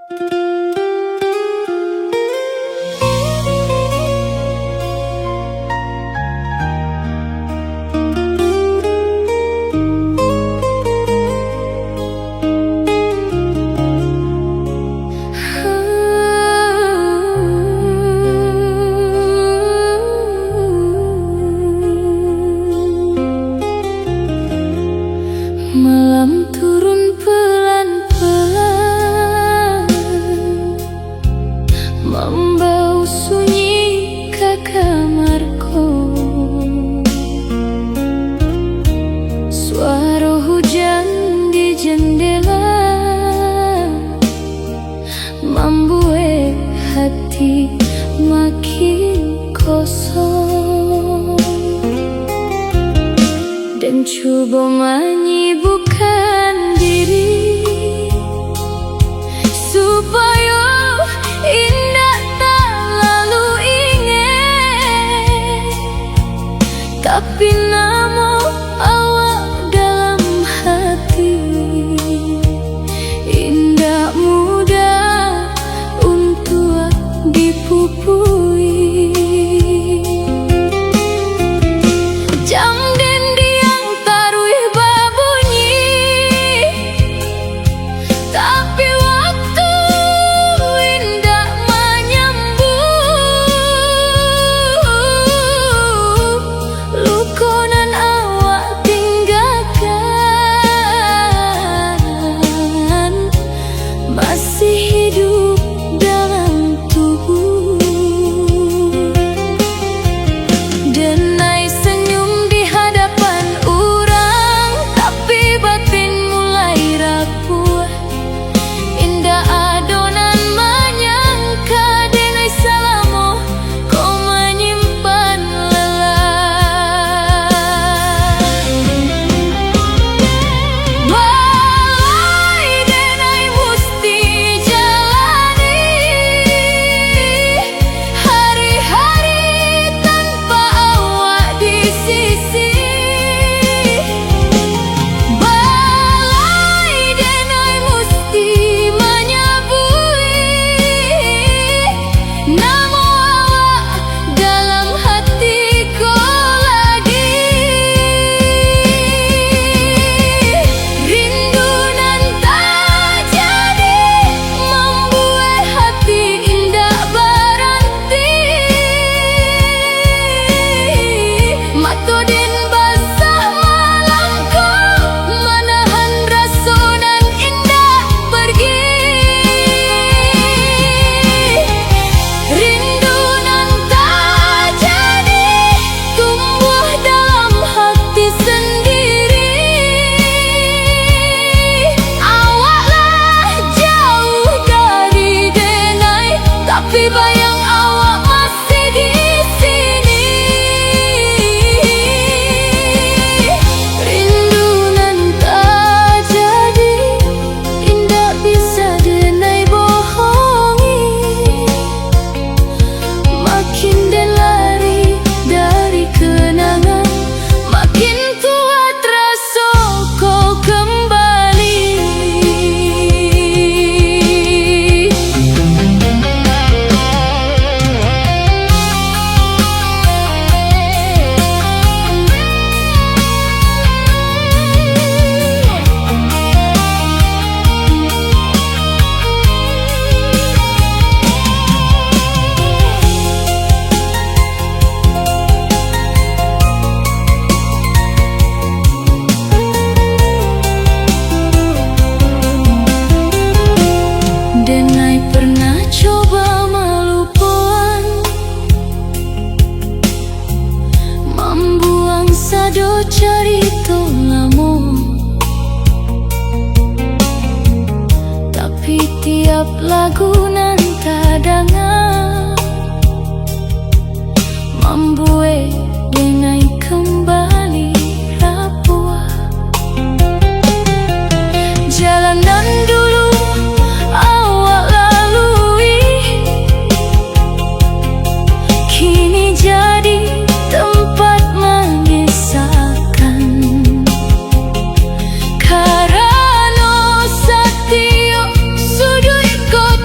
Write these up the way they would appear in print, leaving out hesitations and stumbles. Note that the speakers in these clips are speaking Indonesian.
Malam turun pelan-pelan, membau sunyi ke kamarku. Suara hujan di jendela membuat hati makin kosong, dan coba menyibukkan diri supaya indah tak lalu ingat, tapi namun awak dalam hati indah mudah untuk dipupui. Jam cerita lama, tapi tiap lagu nan tadangan membuat dengai kembali rapuh. Jalanan dulu awak lalui kini jadi tempat mengisahkan, karena setiap sudut kota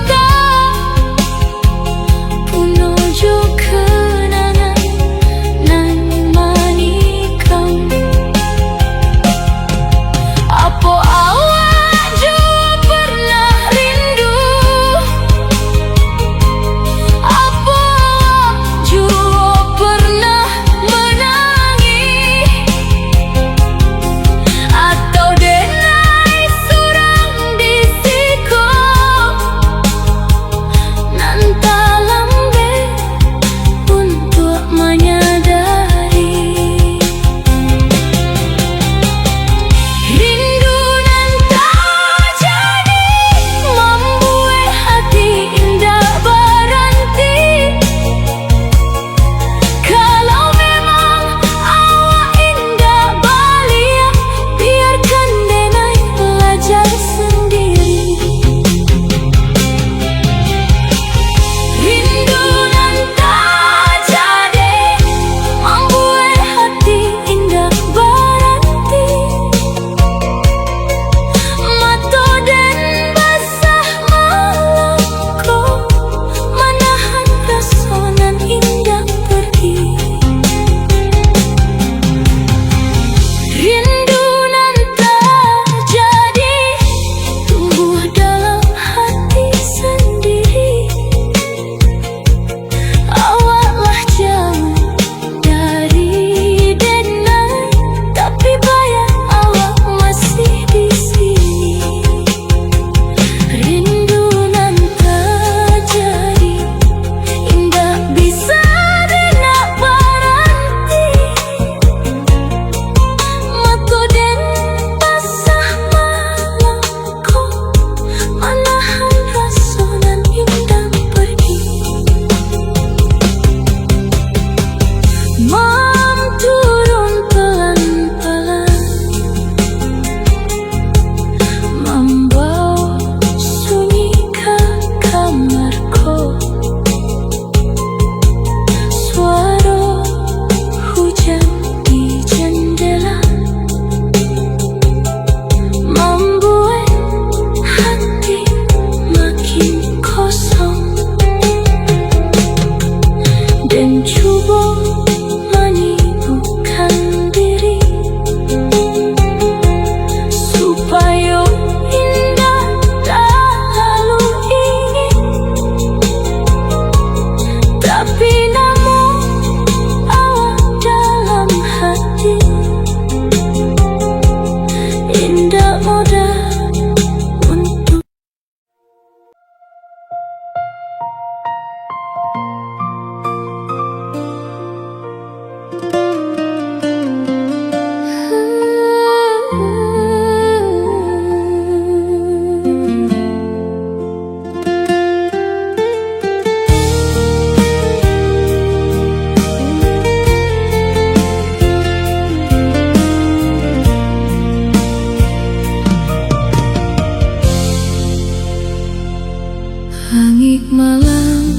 Langit malam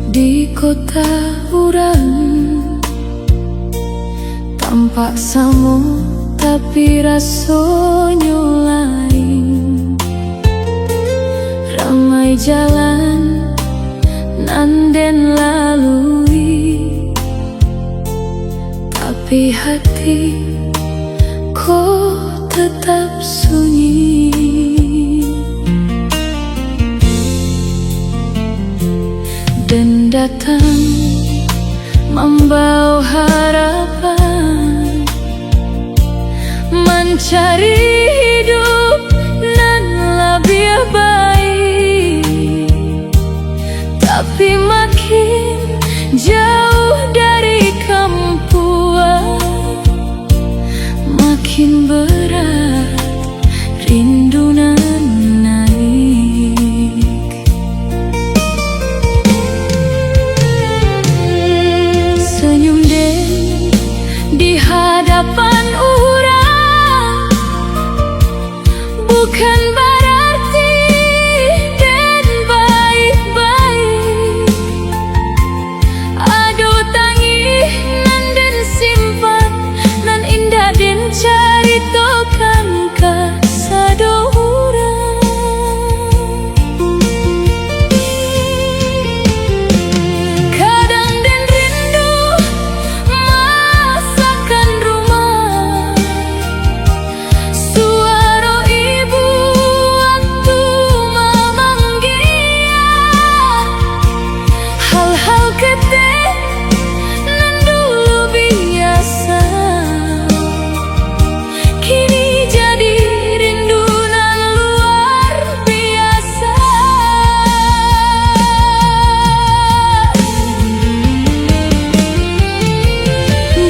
di kota urang, tampak samo tapi rasanya lain. Ramai jalan nanden lalui, tapi hati kok tetap sunyi. Dan datang membawa harapan, mencari hidup nan lebih baik, tapi makin jauh dari kampuan, makin berat rindu nan naik. Senyum den di hadapan orang bukan berarti den baik-baik. Aduh tangi nan den simpan, nan indah den caritokan ka sadorang. Kadang den rindu masakan rumah, suara ibu waktu memanggil, hal-hal kecil nan dulu biasa kini jadi rindu nan luar biasa.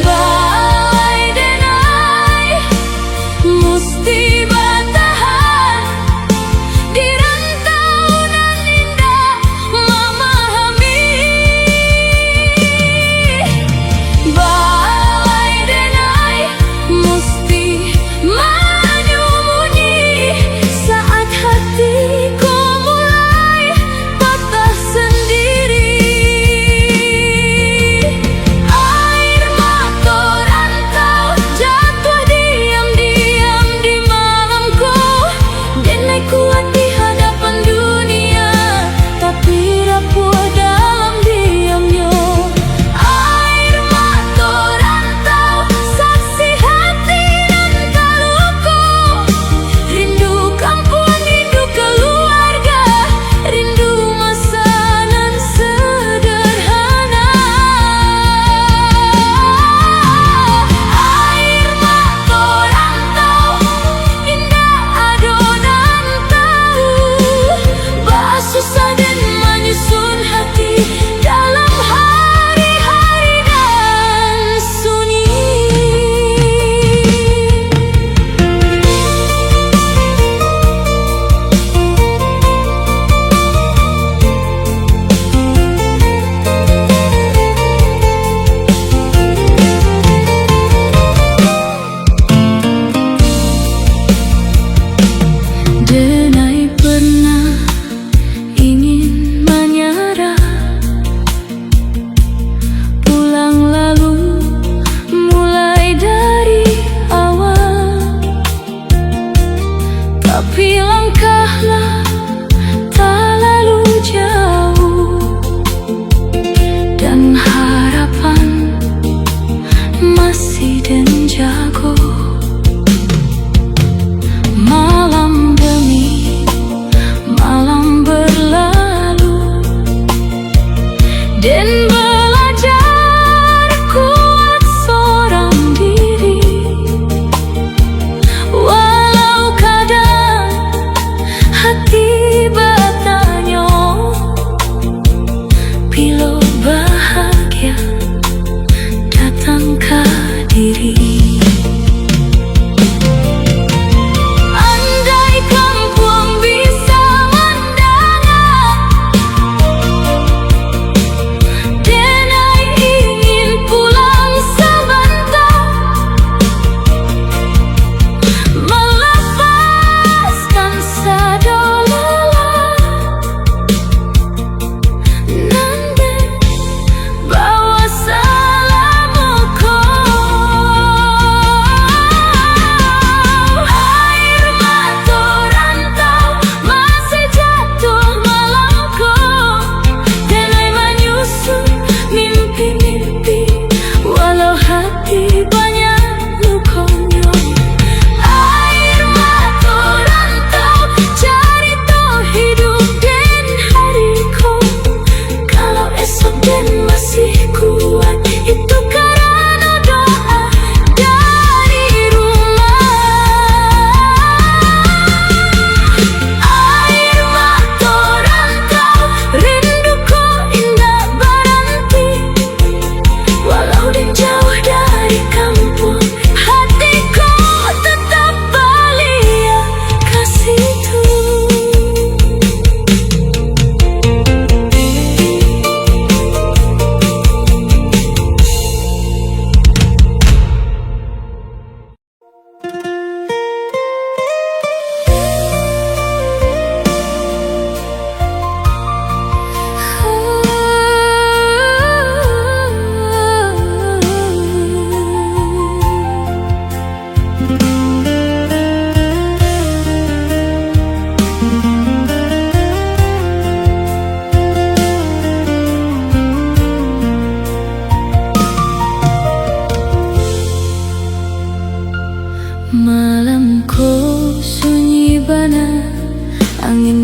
Balai denai musti bertahan di rantau nan indah memahami. Balai denai musti menyembunyi saat hatiku mulai patah sendiri. Air mata rantau jatuh diam-diam di malamku, dan naik kuat di hadapan dunia, tapi rapuh dalam diamnya. Air mata rantau saksi hati nan terluka, rindu kampung, rindu keluarga, rindu masa nan sederhana. Air mata rantau indah adonan tahu, basuh dan menyusun hati dalam hari-hari dan sunyi. Denai pernah ingin menyerah, pulang lalu mulai dari awal, tapi langkahlah tak lalu jauh, dan harapan masih den jago. Malam demi malam berlalu, dan belajar kuat seorang diri, walau kadang hati bertanya, bila bahagia datang ke diri. Andai kampung bisa mendengar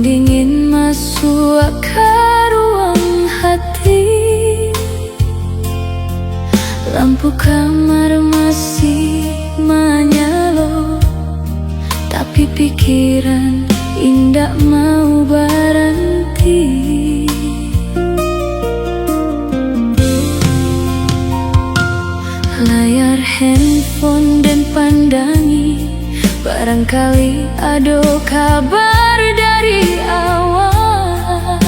Angin dingin masuk ke ruang hati. Lampu kamar masih menyala, tapi pikiran indah mau berhenti. Layar handphone dan pandangi, barangkali ada kabar dari awal.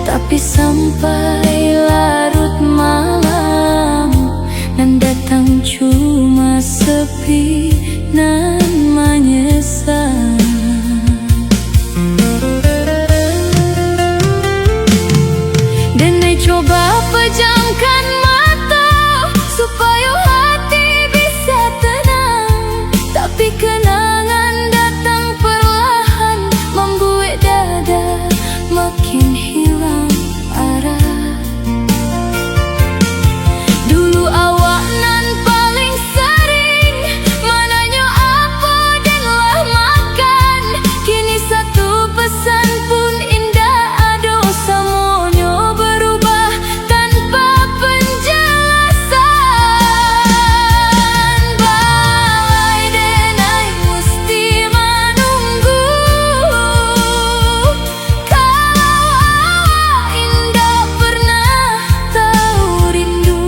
Tapi sampai larut malam, nan datang cuma sepi nan menyesal. Dan coba pejamkan mata supaya hati bisa tenang, tapi kenangan datang perlahan, membuat dada makin hilang arah. Dulu awak nan paling sering menanya apa dan lah makan. Kini satu pesan pun indah ada, semuanya berubah tanpa penjelasan. Balai denai mesti menunggu, kalau awak indah pernah tahu rindu.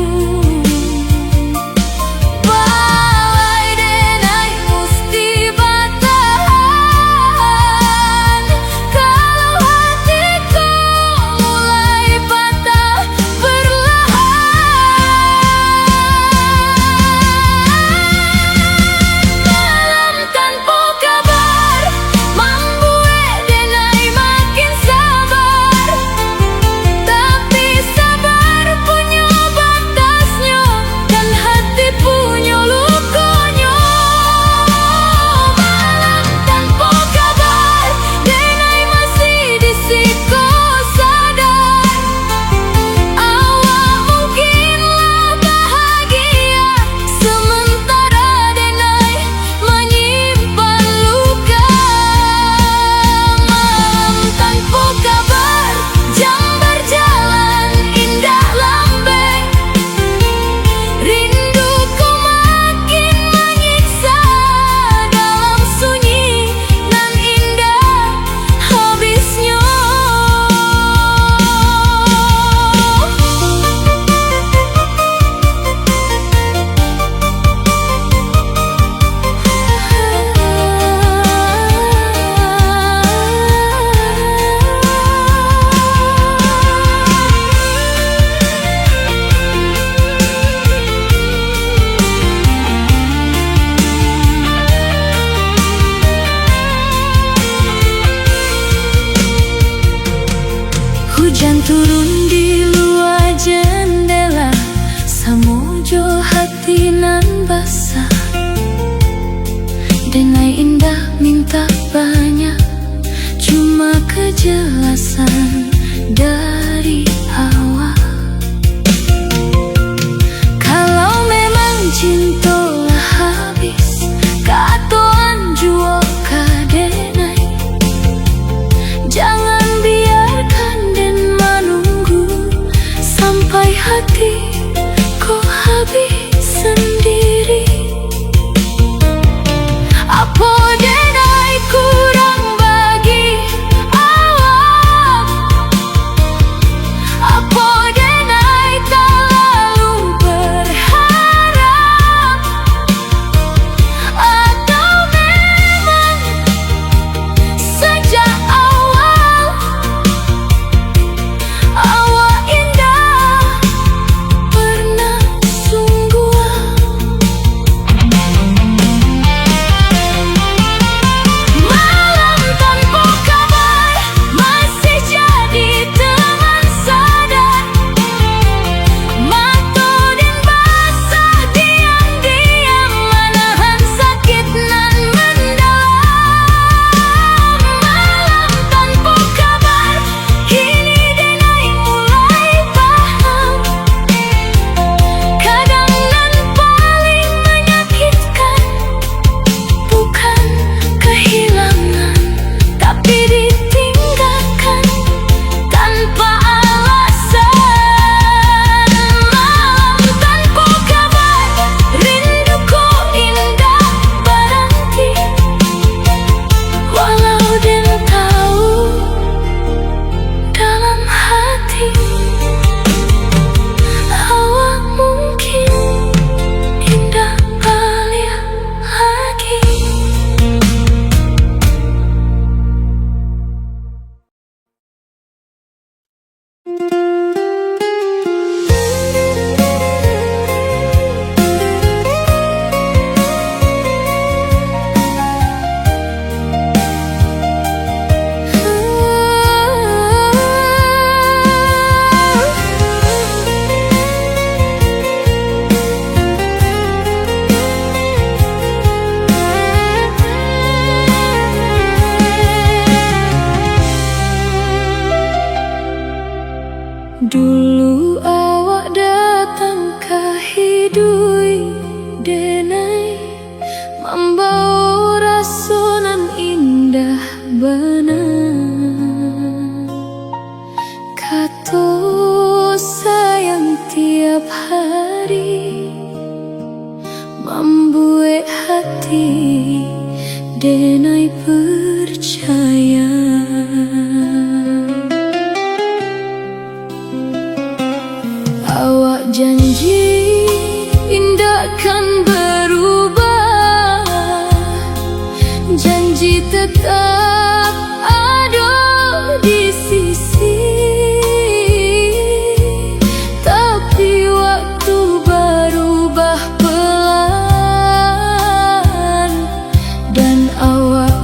Balai denai mesti bertahan, kalau hatiku mulai patah perlahan. Malam tanpa kabar membuat denai makin sabar, tapi sabar punya batasnya dan hati punya lukanya. Malam tanpa kabar denai masih di siku sadar, awak mungkinlah bahagia sementara denai menyimpan luka. Malam tanpa kabar, jam berjalan indah lambai, rinduku makin menyiksa dalam sunyi nan indah habisnya. Hujan turun di luar jendela, samojo hati nan basah. Denai indah minta banyak, cuma kejelasan dari awal. Kalau memang cinta lah habis, katoan jua ka denai. Jangan biarkan den menunggu sampai hati kau habis sendiri. Apa denai kurang bagi awak? Apa denai terlalu berharap? Atau memang sejak awal awak indah mana. Kata sayang tiap hari membuat hati denai percaya. Awak janji indah kan berubah, janji tetap ada di sisi. Tapi waktu berubah pelan dan awak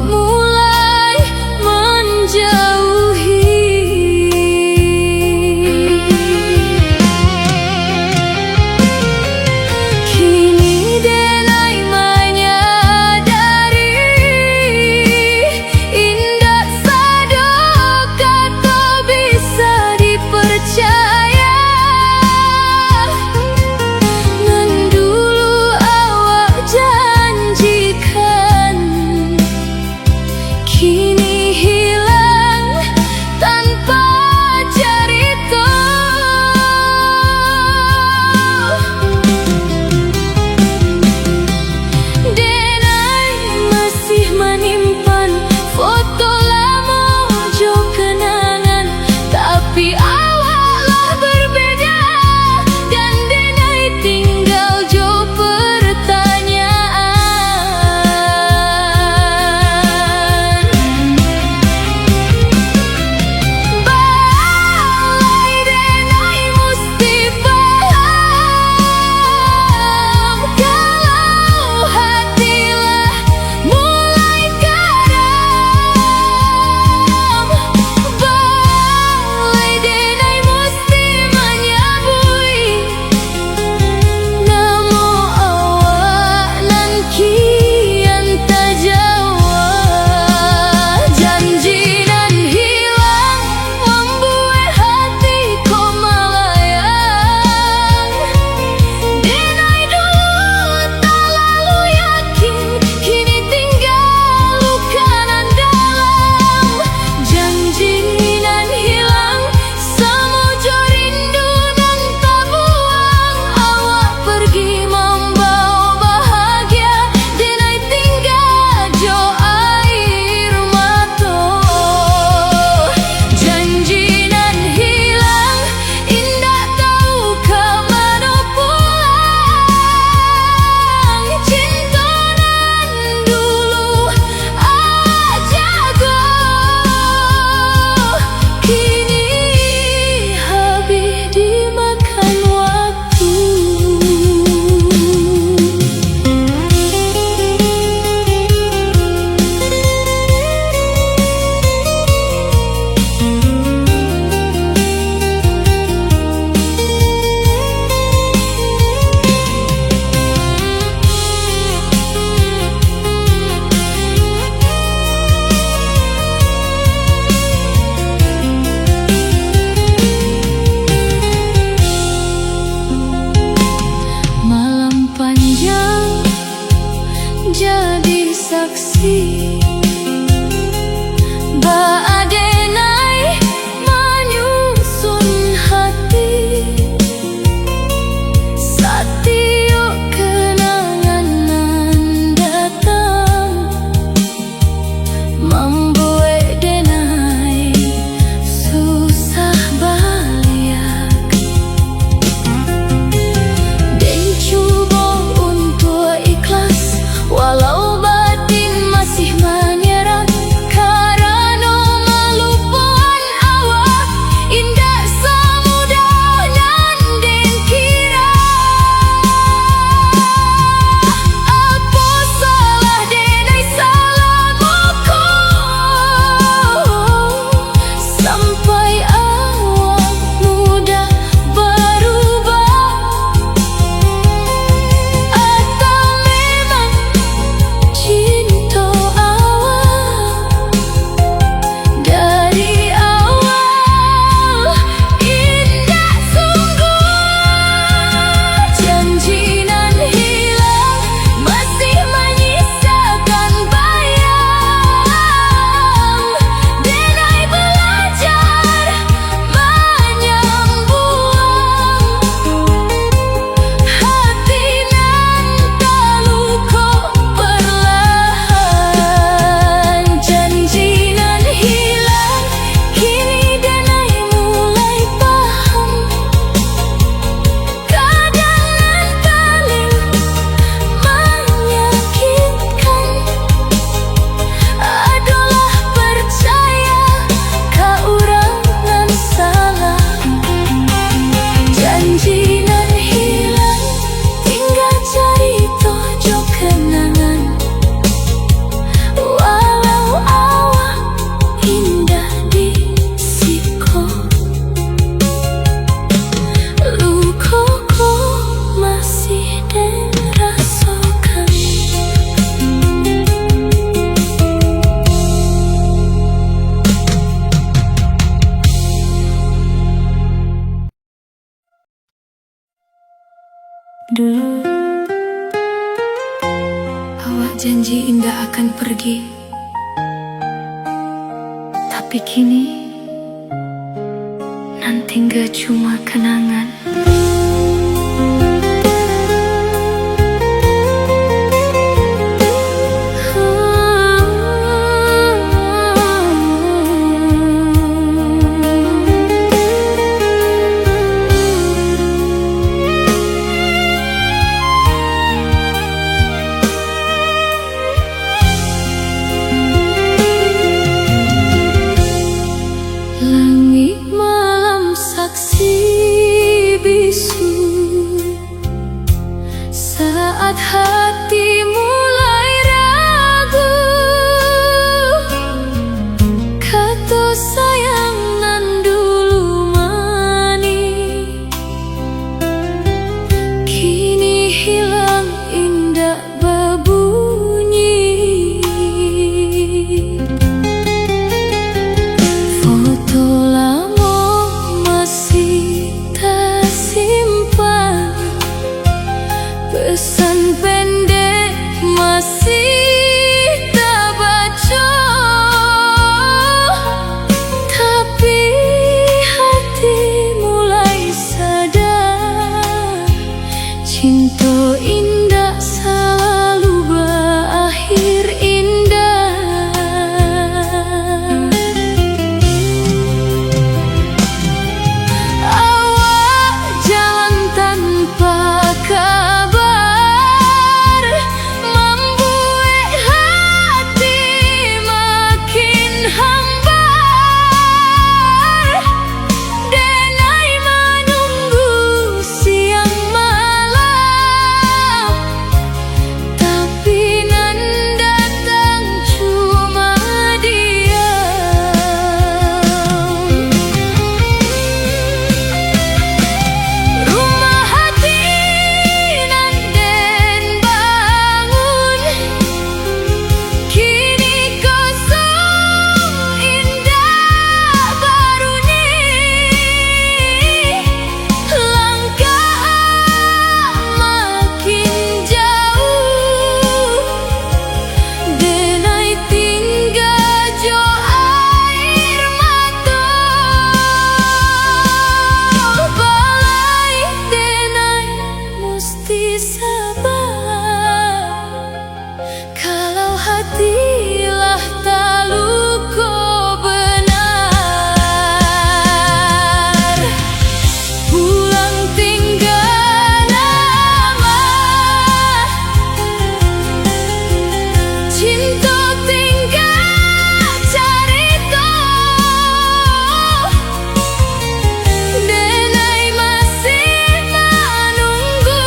Dulu awak janji indah akan pergi, tapi kini nan tinggal cuma kenangan. Langit malam saksi bisu saat hati mulai ragu. Kata sayang nan dulu manis kini hilang indah berbunyi. Foto lama masih tersimpan, pesan pendek masih terbaca, tapi hati mulai sadar cinta indah selalu berakhir indah. Hatilah tak luka benar, pulang tinggal nama, cinta tinggal cerita, denai masih menunggu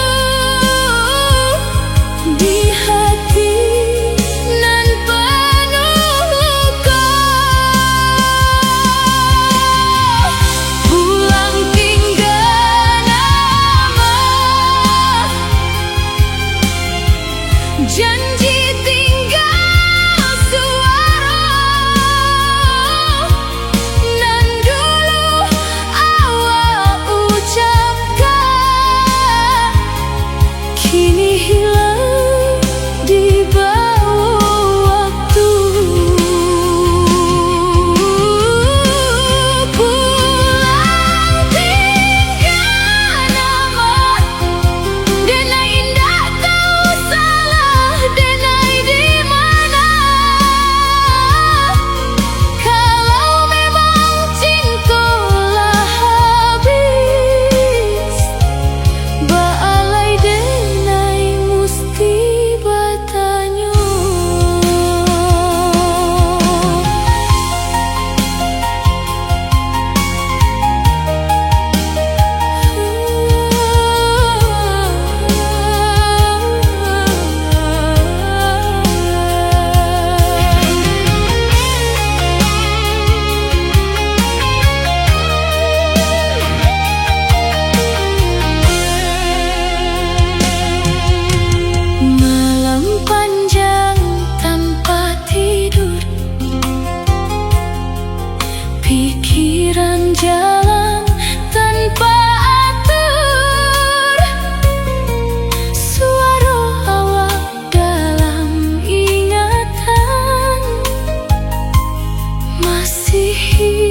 di hati. Janji tinggal suara nan dulu awak ucapkan, kini hilang di bawah waktu. Pulang tinggal nama, denai indah kau salah, denai di mana. Kalau memang cintalah habis, baalai denai musti bertanya. Malam panjang tanpa tidur, pikiran jalan tanpa atur. hidup.